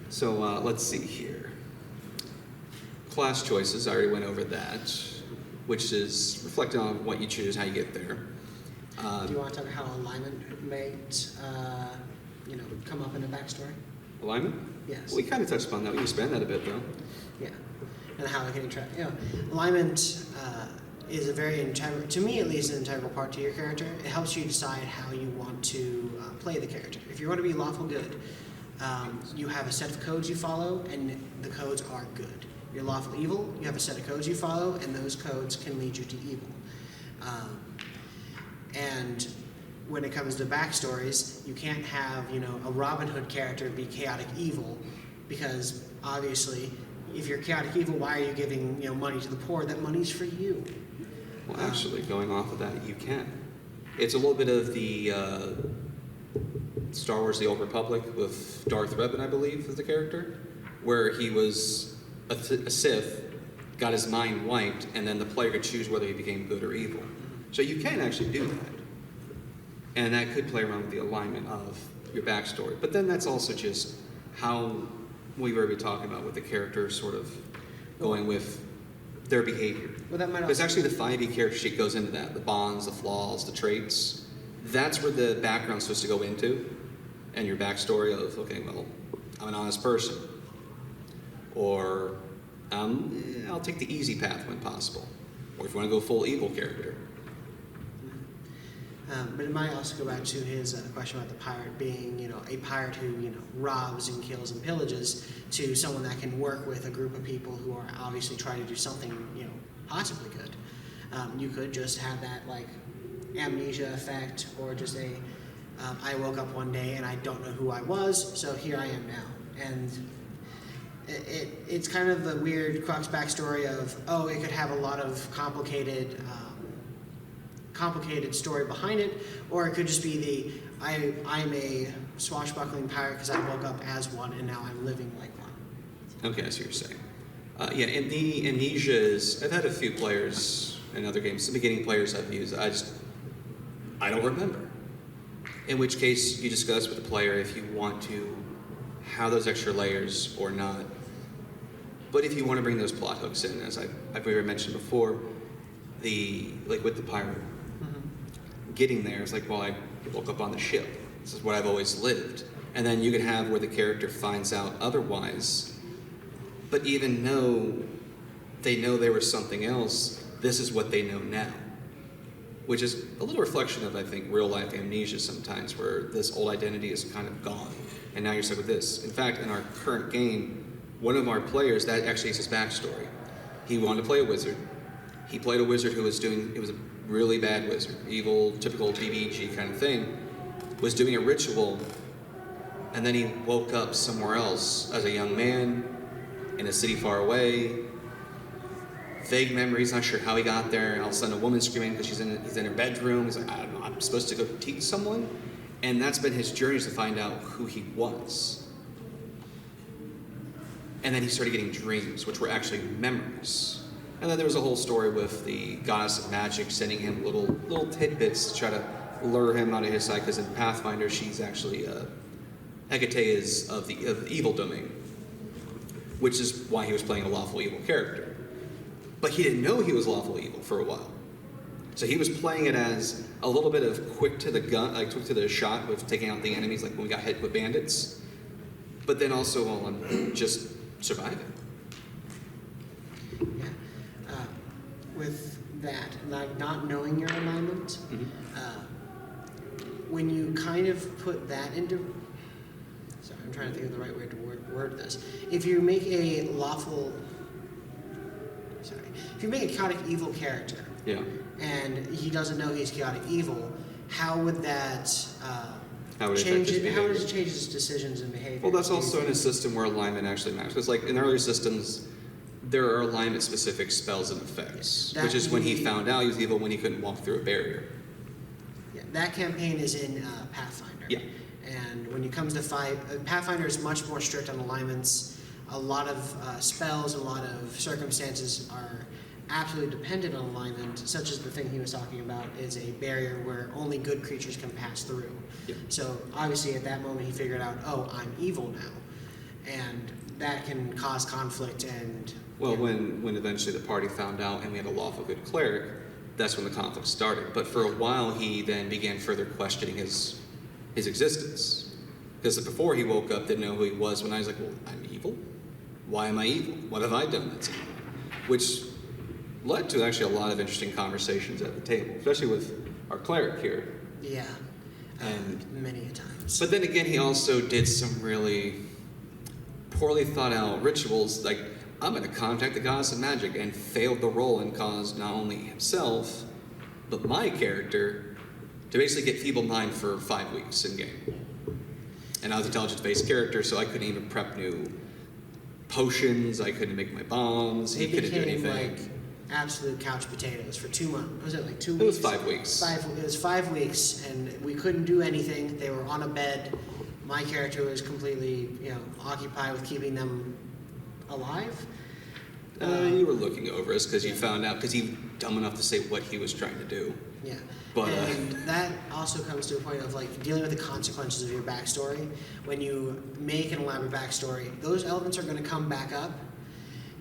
So let's see here. Class choices, I already went over that, which is reflecting on what you choose, how you get there. Do you want to talk about how alignment may, come up in a backstory? Alignment? Yes. Well, we kind of touched upon that. We can expand that a bit, though. Yeah. And how it can interact. Alignment is a very integral, to me at least, an integral part to your character. It helps you decide how you want to play the character. If you want to be lawful good, you have a set of codes you follow, and the codes are good. You're lawful evil, you have a set of codes you follow, and those codes can lead you to evil. And when it comes to backstories, you can't have, a Robin Hood character be chaotic evil, because obviously, if you're chaotic evil, why are you giving, money to the poor? That money's for you. Well, actually, going off of that, you can. It's a little bit of the Star Wars: The Old Republic with Darth Revan, I believe, is the character, where he was a Sith, got his mind wiped, and then the player could choose whether he became good or evil. So you can actually do that. And that could play around with the alignment of your backstory. But then that's also just how we were talking about with the characters sort of going with their behavior. Well, that might Because also... actually the 5e character sheet goes into that. The bonds, the flaws, the traits. That's where the background's supposed to go into. And your backstory of, okay, well, I'm an honest person. Or I'll take the easy path when possible. Or if you want to go full evil character. But it might also go back to his question about the pirate being, a pirate who, robs and kills and pillages, to someone that can work with a group of people who are obviously trying to do something, possibly good. You could just have that, like, amnesia effect, or just I woke up one day and I don't know who I was, so here I am now. And it's kind of the weird crux backstory of, it could have a lot of complicated story behind it, or it could just be I'm a swashbuckling pirate because I woke up as one and now I'm living like one. Okay, I see what you're saying. And the amnesia is, I've had a few players in other games, the beginning players I've used, I don't remember. In which case, you discuss with the player if you want to have those extra layers or not. But if you want to bring those plot hooks in, as I've already mentioned before, with the pirate, getting there is like, well, I woke up on the ship. This is what I've always lived. And then you could have where the character finds out otherwise, but even though they know there was something else, this is what they know now. Which is a little reflection of, I think, real life amnesia sometimes, where this old identity is kind of gone, and now you're stuck with this. In fact, in our current game, one of our players, that actually is his backstory. He wanted to play a wizard. He played a wizard who was it was a really bad wizard, evil, typical BBG kind of thing, was doing a ritual, and then he woke up somewhere else as a young man in a city far away. Vague memories, not sure how he got there, and all of a sudden a woman screaming because he's in her bedroom. He's like, I don't know, I'm supposed to go teach someone? And that's been his journey, to find out who he was. And then he started getting dreams, which were actually memories. And then there was a whole story with the goddess of magic sending him little tidbits to try to lure him out of his side, because in Pathfinder, she's actually, Hecate is of the evil domain, which is why he was playing a lawful evil character. But he didn't know he was lawful evil for a while. So he was playing it as a little bit of quick to the shot with taking out the enemies, like when we got hit with bandits. But then also, I'm just surviving. Yeah. With that, like not knowing your alignment, when you kind of put that into... Sorry, I'm trying to think of the right way to word this. If you make a lawful... If you make a chaotic evil character, and he doesn't know he's chaotic evil, how would that change it? How would it change his decisions and behavior? Well, that's also in a system where alignment actually matters. Because, like in earlier systems, there are alignment-specific spells and effects, which is when he found out he was evil when he couldn't walk through a barrier. Yeah, that campaign is in Pathfinder. Yeah. And when it comes to Pathfinder is much more strict on alignments. A lot of spells, a lot of circumstances are absolutely dependent on alignment, such as the thing he was talking about is a barrier where only good creatures can pass through. Yeah. So obviously at that moment he figured out, I'm evil now. And that can cause conflict and... Well, when eventually the party found out and we had a lawful good cleric, that's when the conflict started. But for a while he then began further questioning his existence. Because before he woke up, didn't know who he was, when I was like, well, I'm evil? Why am I evil? What have I done that's evil? Which led to actually a lot of interesting conversations at the table, especially with our cleric here. Yeah, and many a times. But then again, he also did some really poorly thought out rituals, like, I'm going to contact the goddess of magic, and failed the role and caused not only himself, but my character to basically get feeble mind for 5 weeks in game. And I was an intelligence-based character, so I couldn't even prep new potions, I couldn't make my bombs, he couldn't do anything. Like absolute couch potatoes for 2 months. Was it like 2 weeks? It was 5 weeks. It was 5 weeks, and we couldn't do anything. They were on a bed. My character was completely, occupied with keeping them alive. You were looking over us because you found out, because he was dumb enough to say what he was trying to do. Yeah. But, and that also comes to a point of like dealing with the consequences of your backstory. When you make an elaborate backstory, those elements are going to come back up.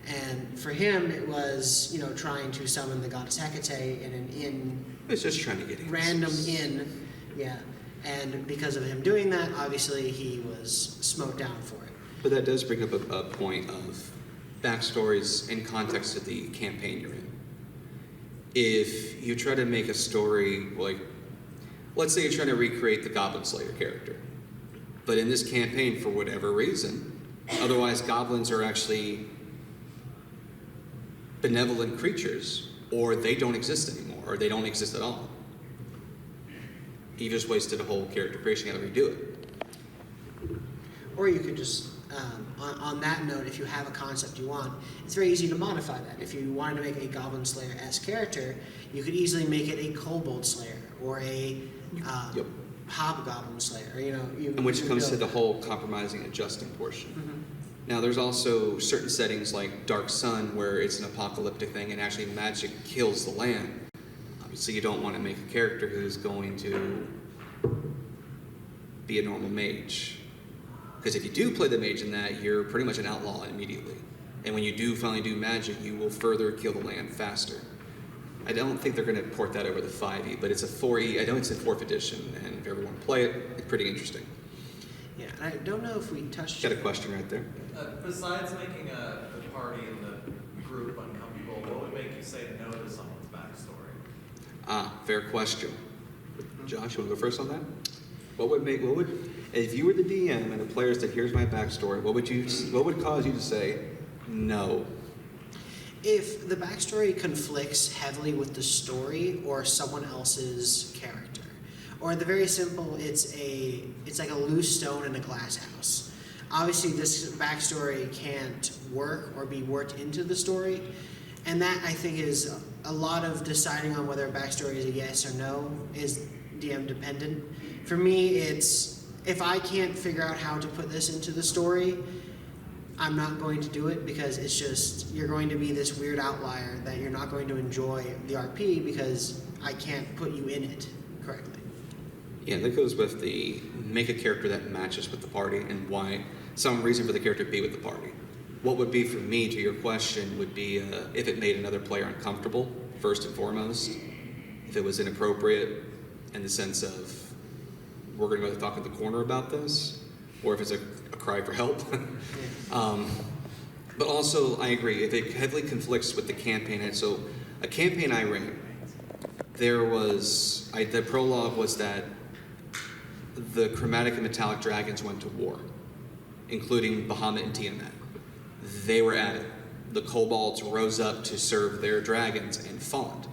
And for him, it was, trying to summon the goddess Hecate in an inn. It's just trying to get in. Random inn, yeah. And because of him doing that, obviously he was smote down for it. But that does bring up a point of backstories in context of the campaign you're in. If you try to make a story like, let's say you're trying to recreate the Goblin Slayer character, but in this campaign, for whatever reason, otherwise goblins are actually benevolent creatures, or they don't exist anymore, or they don't exist at all. You just wasted a whole character creation, you gotta redo it. Or you could just, on that note, if you have a concept you want, it's very easy to modify that. If you wanted to make a Goblin Slayer-esque character, you could easily make it a Kobold Slayer or a Yep. Hobgoblin Slayer. Or, And which comes to the whole compromising, adjusting portion. Mm-hmm. Now, there's also certain settings like Dark Sun where it's an apocalyptic thing and actually magic kills the land. Obviously, you don't want to make a character who's going to be a normal mage. Because if you do play the mage in that, you're pretty much an outlaw immediately. And when you do finally do magic, you will further kill the land faster. I don't think they're going to port that over to 5e, but it's a 4e. I know it's in 4th edition, and if you ever want to play it, it's pretty interesting. Yeah, and I don't know if we touched. Got a question right there. Besides making the party and the group uncomfortable, what would make you say no to someone's backstory? Fair question. Josh, you want to go first on that? If you were the DM and the player said, here's my backstory, what would cause you to say no? If the backstory conflicts heavily with the story or someone else's character, or the very simple, it's like a loose stone in a glass house. Obviously, this backstory can't work or be worked into the story, and that I think is a lot of deciding on whether a backstory is a yes or no is DM dependent. For me, it's if I can't figure out how to put this into the story, I'm not going to do it because it's just, you're going to be this weird outlier that you're not going to enjoy the RP because I can't put you in it correctly. Yeah, that goes with the make a character that matches with the party and why, some reason for the character to be with the party. What would be for me, to your question, would be if it made another player uncomfortable, first and foremost. If it was inappropriate in the sense of, we're going to go talk in the corner about this, or if it's a cry for help. But also, I agree, if it heavily conflicts with the campaign, and so a campaign I ran, the prologue was that the chromatic and metallic dragons went to war, including Bahamut and Tiamat. They were at it. The kobolds rose up to serve their dragons and fought.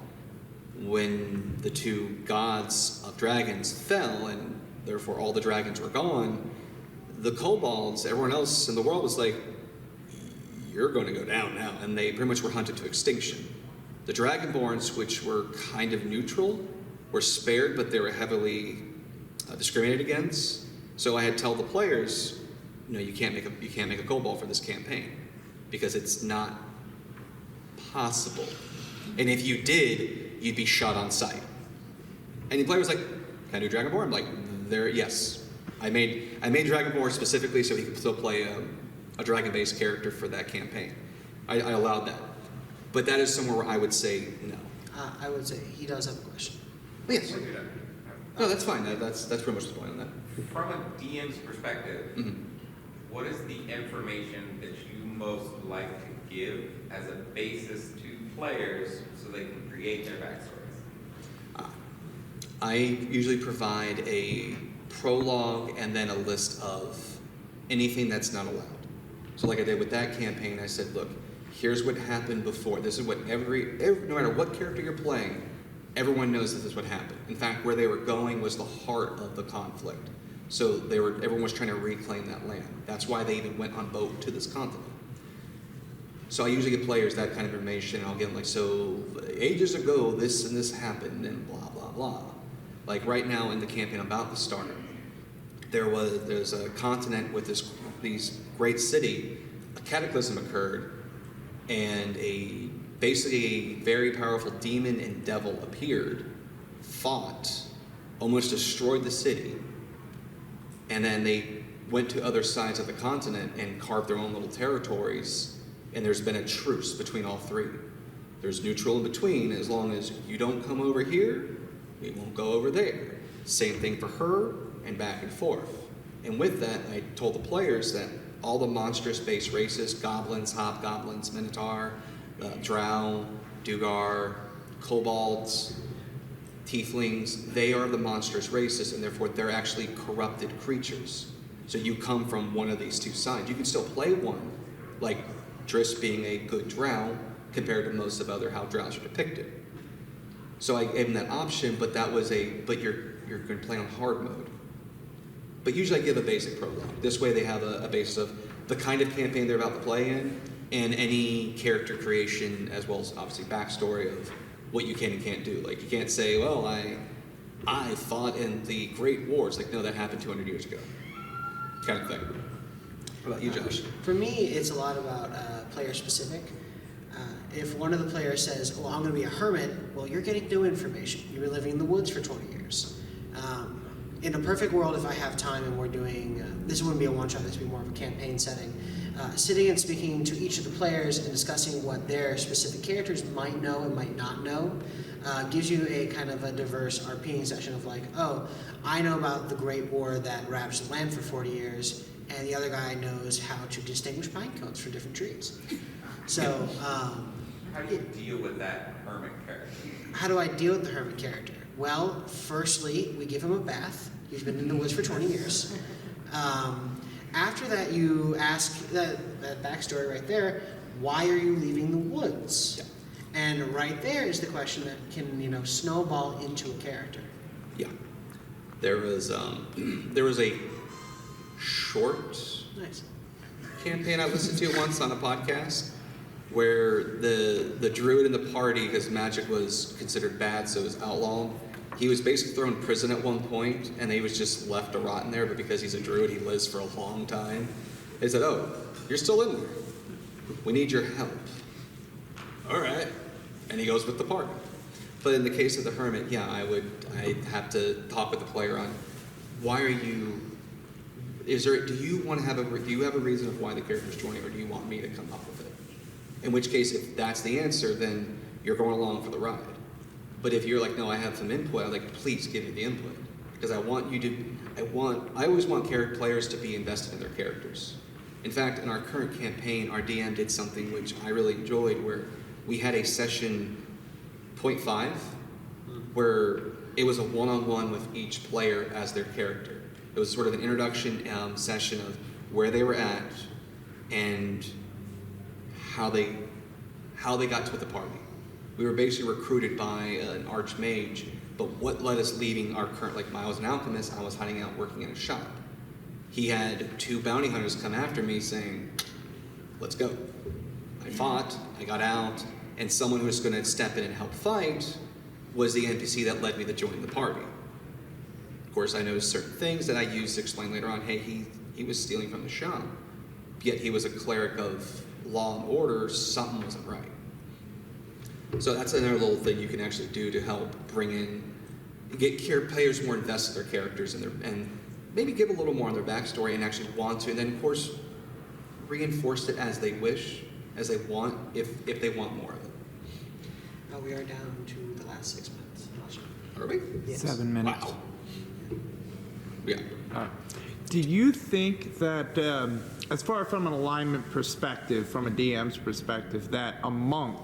When the two gods of dragons fell, and therefore all the dragons were gone, the kobolds, everyone else in the world was like, you're going to go down now. And they pretty much were hunted to extinction. The Dragonborns, which were kind of neutral, were spared, but they were heavily discriminated against. So I had to tell the players, no, you can't make a kobold for this campaign because it's not possible. And if you did, you'd be shot on sight. And the player was like, can I do Dragonborn? I'm like, yes. I made Dragonborn specifically so he could still play a dragon-based character for that campaign. I allowed that. But that is somewhere where I would say no. I would say he does have a question. Yes. No, that's fine. That's pretty much the point on that. From a DM's perspective, Mm-hmm. what is the information that you most like to give as a basis to players so they can create their backstories? I usually provide a prologue and then a list of anything that's not allowed. So like I did with that campaign, I said, look, here's what happened before. This is what no matter what character you're playing, everyone knows this is what happened. In fact, where they were going was the heart of the conflict. So everyone was trying to reclaim that land. That's why they even went on boat to this continent. So I usually give players that kind of information, and I'll give them like, so ages ago, this and this happened, and blah, blah, blah. Like right now in the campaign about the starter, there's a continent with this great city. A cataclysm occurred, and basically a very powerful demon and devil appeared, fought, almost destroyed the city, and then they went to other sides of the continent and carved their own little territories, and there's been a truce between all three. There's neutral in between. As long as you don't come over here, we won't go over there. Same thing for her, and back and forth. And with that, I told the players that all the monstrous-based races, goblins, hobgoblins, minotaur, drow, dugar, kobolds, tieflings, they are the monstrous races, and therefore they're actually corrupted creatures. So you come from one of these two sides. You can still play one, like Driss being a good drow compared to most of other how drows are depicted. So I gave him that option, but you're going to play on hard mode. But usually I give a basic prologue. This way they have a basis of the kind of campaign they're about to play in, and any character creation, as well as obviously backstory of what you can and can't do. Like, you can't say, well, I fought in the Great Wars. Like, no, that happened 200 years ago. Kind of thing. What about you, Josh? For me, it's a lot about player specific. If one of the players says, "Oh, I'm going to be a hermit," well, you're getting new information. You've been living in the woods for 20 years. In a perfect world, if I have time and we're doing, this wouldn't be a one-shot, this would be more of a campaign setting, sitting and speaking to each of the players and discussing what their specific characters might know and might not know, gives you a kind of a diverse RPing session of like, oh, I know about the Great War that ravaged the land for 40 years, and the other guy knows how to distinguish pine cones from different trees. So, How do you deal with that hermit character? how do I deal with the hermit character? Well, firstly, we give him a bath. He's been in the woods for 20 years. After that, you ask that backstory right there, why are you leaving the woods? Yeah. And right there is the question that can, snowball into a character. Yeah. There was a short Nice. campaign I listened to once on a podcast where the druid in the party, because magic was considered bad, so it was outlawed. He was basically thrown in prison at one point, and he was just left to rot in there, but because he's a druid, he lives for a long time. They said, "Oh, you're still in there. We need your help." All right. And he goes with the party. But in the case of the hermit, yeah, I'd have to talk with the player on why are you, do you have a reason of why the character's joining, or do you want me to come up with it? In which case, if that's the answer, then you're going along for the ride. But if you're like, no, I have some input, I'm like, please give me the input. Because I always want players to be invested in their characters. In fact, in our current campaign, our DM did something which I really enjoyed, where we had a session 0.5, where it was a one-on-one with each player as their character. It was sort of an introduction session of where they were at and how they got to the party. We were basically recruited by an archmage, but what led us leaving our current, like I was an alchemist, I was hiding out working in a shop. He had 2 bounty hunters come after me saying, let's go. I fought, I got out, and someone who was going to step in and help fight was the NPC that led me to join the party. Of course, I noticed certain things that I used to explain later on. Hey, he was stealing from the shop, yet he was a cleric of law and order, something wasn't right. So that's another little thing you can actually do to help get players more invested in their characters and maybe give a little more on their backstory and actually want to, and then of course reinforce it as they wish, as they want, if they want more of it. We are down to the last 6 minutes. Are we? Yes. 7 minutes. Wow. Yeah. All right. Do you think that, as far from an alignment perspective, from a DM's perspective, that a monk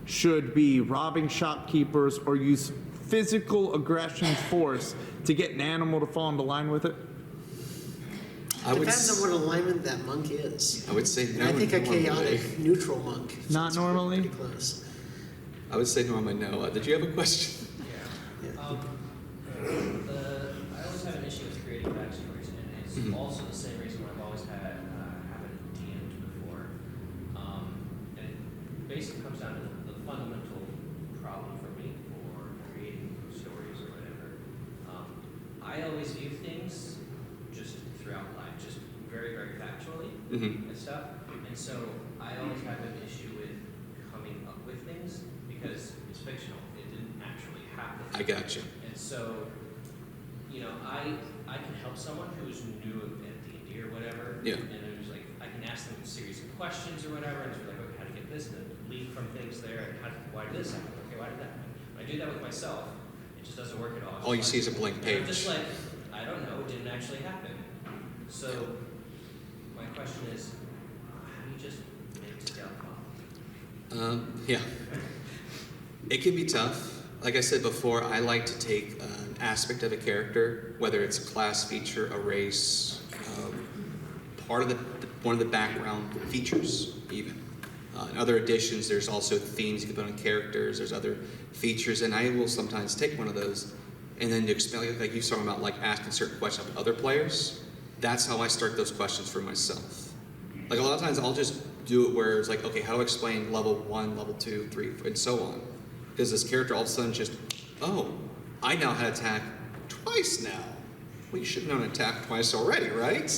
should be robbing shopkeepers or use physical aggression force to get an animal to fall into line with it? Depends on what alignment that monk is. I would say no. I think a normally. chaotic neutral monk. Not normally? Pretty close. I would say normally no. Did you have a question? Yeah. I always have an issue with creating backstories, and it's Mhm. also the same reason why I've always haven't DM'd before. And it basically comes down to the fundamental problem for me for creating stories or whatever. I always view things just throughout life, just very, very factually Mm-hmm. and stuff. And so I always have an issue with coming up with things because it's fictional. It didn't actually happen. I got you. And so, I can help someone who's new at D&D or whatever. Yeah. And there's like, I can ask them a series of questions or whatever, and it's like, okay, how to get this, and then lead from things there, and why did this happen? Okay, why did that happen? When I do that with myself, it just doesn't work at all. All you see is a blank And page. I'm just like, I don't know, it didn't actually happen. So, my question question is, how do you just make the scale come? Yeah. It can be tough. Like I said before, I like to take an aspect of a character, whether it's a class feature, a race, part of one of the background features, even. In other editions, there's also themes you can put on characters. There's other features, and I will sometimes take one of those and then to explain, like you were talking about, like asking certain questions of other players. That's how I start those questions for myself. Like a lot of times, I'll just do it where it's like, okay, how do I explain level 1, level 2, 3, and so on? Because this character all of a sudden just, oh, I know how to attack twice now. Well, you should have known to attack twice already, right?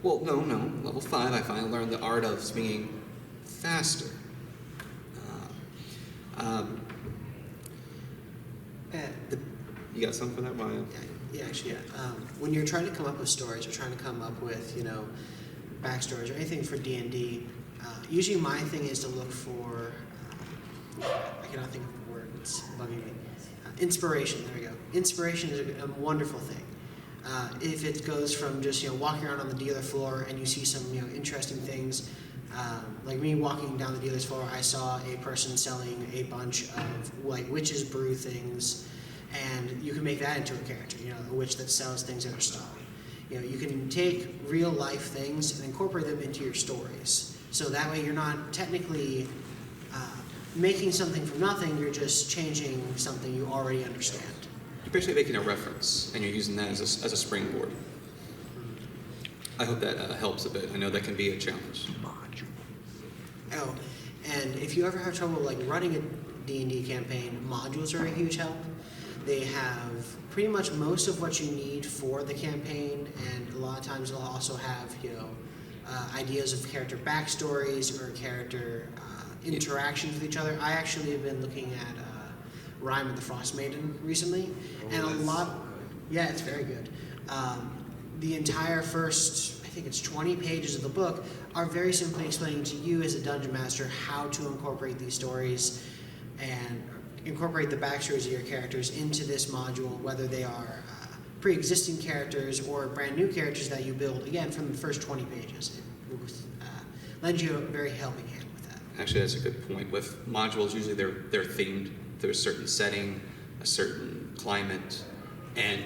Well, no. Level 5, I finally learned the art of swinging faster. You got something for that, Ryan? Yeah, actually, yeah. When you're trying to come up with stories or trying to come up with, backstories or anything for D&D, usually my thing is to look for, I cannot think of the word, it's bugging me. Inspiration, there we go. Inspiration is a wonderful thing. If it goes from just, walking around on the dealer floor and you see some, interesting things, like me walking down the dealer's floor, I saw a person selling a bunch of, witches brew things, and you can make that into a character, a witch that sells things that are stolen. You can take real life things and incorporate them into your stories. So that way you're not technically making something from nothing, you're just changing something you already understand. You're basically making a reference, and you're using that as a springboard. I hope that helps a bit. I know that can be a challenge. Oh, and if you ever have trouble running a D&D campaign, modules are a huge help. They have pretty much most of what you need for the campaign, and a lot of times they'll also have, ideas of character backstories or character interactions with each other. I actually have been looking at Rhyme of the Frost Maiden recently, and a lot. Yeah, it's very good. The entire first, I think it's 20 pages of the book, are very simply explaining to you as a dungeon master how to incorporate these stories and incorporate the backstories of your characters into this module, whether they are pre-existing characters or brand new characters that you build, again, from the first 20 pages. It will lend you a very helping hand with that. Actually, that's a good point. With modules, usually they're themed. There's a certain setting, a certain climate, and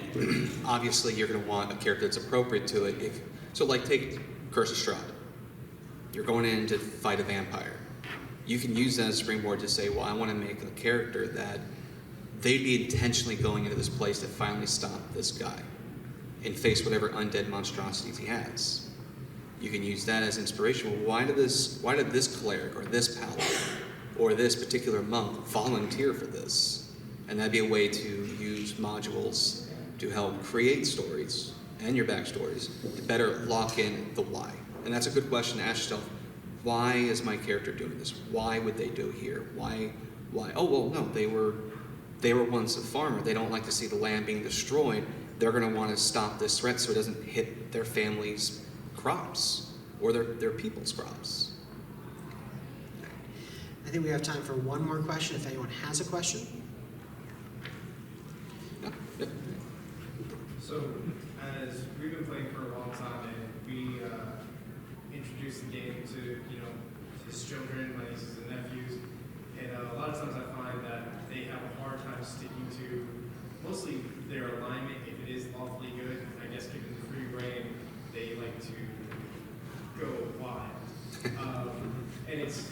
obviously you're going to want a character that's appropriate to it. So take Curse of Strahd. You're going in to fight a vampire. You can use that as a springboard to say, well, I want to make a character that they'd be intentionally going into this place to finally stop this guy and face whatever undead monstrosities he has. You can use that as inspiration. Well, why did this cleric or this paladin or this particular monk volunteer for this? And that'd be a way to use modules to help create stories and your backstories to better lock in the why. And that's a good question to ask yourself. Why is my character doing this? Why would they do it here? Why? Oh, well, no, they were once a farmer. They don't like to see the land being destroyed. They're going to want to stop this threat so it doesn't hit their family's crops or their people's crops. I think we have time for one more question if anyone has a question. Yep. So, as we've been playing for a long time, and we introduced the game to his children, my nieces and nephews, and a lot of times I find that they have a hard time sticking to mostly their alignment. If it is lawfully good, I guess given the free reign, they like to go wild, and it's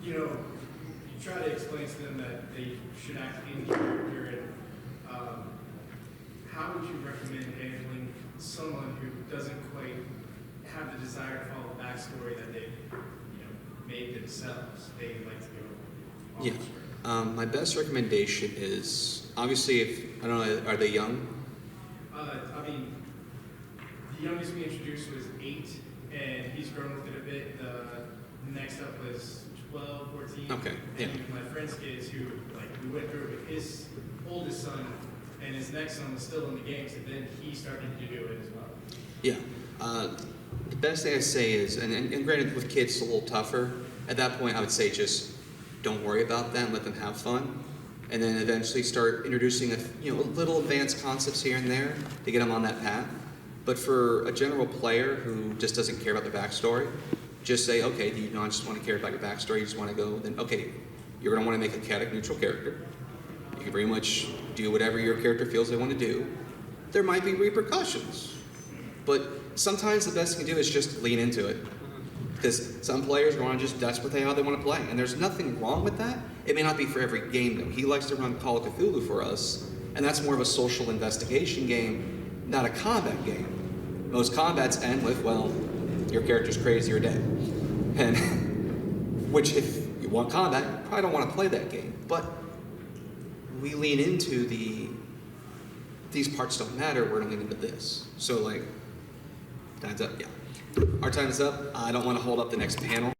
you try to explain to them that they should act in character. And how would you recommend handling someone who doesn't quite have the desire to follow the backstory that they, made themselves? They like to go off script. My best recommendation is obviously I don't know, are they young? The youngest we introduced was 8, and he's grown with it a bit. The next up was 12, 14. Okay, yeah. And my friend's kids who, we went through it with his oldest son, and his next son was still in the game, so then he started to do it as well. Yeah. The best thing I say is, and granted with kids it's a little tougher, at that point I would say just don't worry about them, let them have fun, and then eventually start introducing little advanced concepts here and there to get them on that path. But for a general player who just doesn't care about the backstory, just say, okay, do you not just want to care about your backstory? You just want to go, then okay, you're going to want to make a chaotic neutral character. You can pretty much do whatever your character feels they want to do. There might be repercussions, but sometimes the best thing to do is just lean into it. Because some players are just, that's what how they want to play. And there's nothing wrong with that. It may not be for every game though. He likes to run Call of Cthulhu for us, and that's more of a social investigation game, not a combat game. Most combats end with, well, your character's crazy or dead. And which if you want combat, you probably don't want to play that game. But we lean into these parts don't matter, we're gonna lean into this. So like, time's up, yeah. Our time is up. I don't want to hold up the next panel.